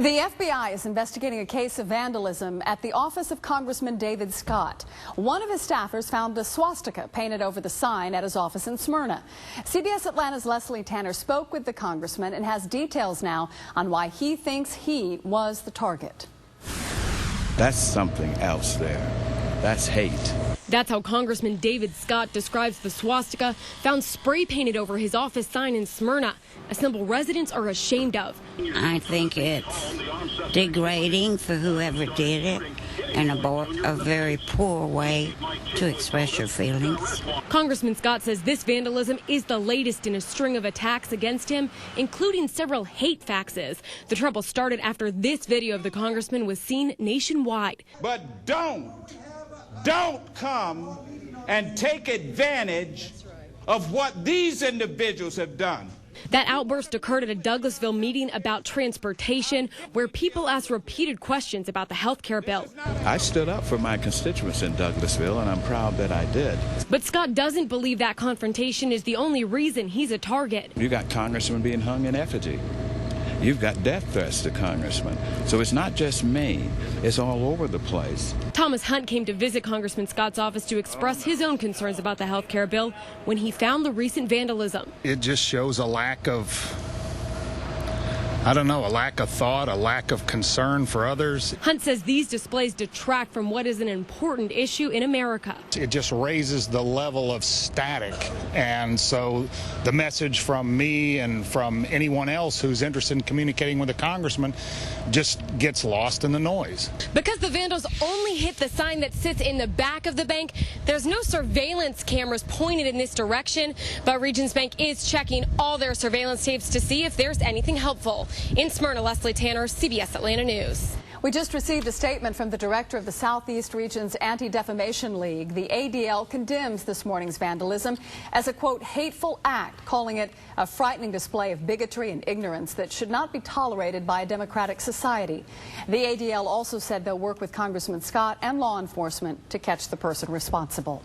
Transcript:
The FBI is investigating a case of vandalism at the office of Congressman David Scott. One of his staffers found a swastika painted over the sign at his office in Smyrna. CBS Atlanta's Leslie Tanner spoke with the congressman and has details now on why he thinks he was the target. That's something else there. That's hate. That's how Congressman David Scott describes the swastika found spray painted over his office sign in Smyrna, a symbol residents are ashamed of. I think it's degrading for whoever did it and a very poor way to express your feelings. Congressman Scott says this vandalism is the latest in a string of attacks against him, including several hate faxes. The trouble started after this video of the congressman was seen nationwide. But don't come and take advantage of what these individuals have done. That outburst occurred at a Douglasville meeting about transportation, where people asked repeated questions about the health care bill. I stood up for my constituents in Douglasville, and I'm proud that I did. But Scott doesn't believe that confrontation is the only reason he's a target. You got congressmen being hung in effigy. You've got death threats to congressmen. So it's not just me. It's all over the place. Thomas Hunt came to visit Congressman Scott's office to express his own concerns about the health care bill when he found the recent vandalism. It just shows a lack of, a lack of thought, a lack of concern for others. Hunt says these displays detract from what is an important issue in America. It just raises the level of static. And so the message from me and from anyone else who's interested in communicating with a congressman just gets lost in the noise. Because the vandals only hit the sign that sits in the back of the bank, there's no surveillance cameras pointed in this direction, but Regions Bank is checking all their surveillance tapes to see if there's anything helpful. In Smyrna, Leslie Tanner, CBS Atlanta News. We just received a statement from the director of the Southeast Region's Anti-Defamation League. The ADL condemns this morning's vandalism as a, quote, hateful act, calling it a frightening display of bigotry and ignorance that should not be tolerated by a democratic society. The ADL also said they'll work with Congressman Scott and law enforcement to catch the person responsible.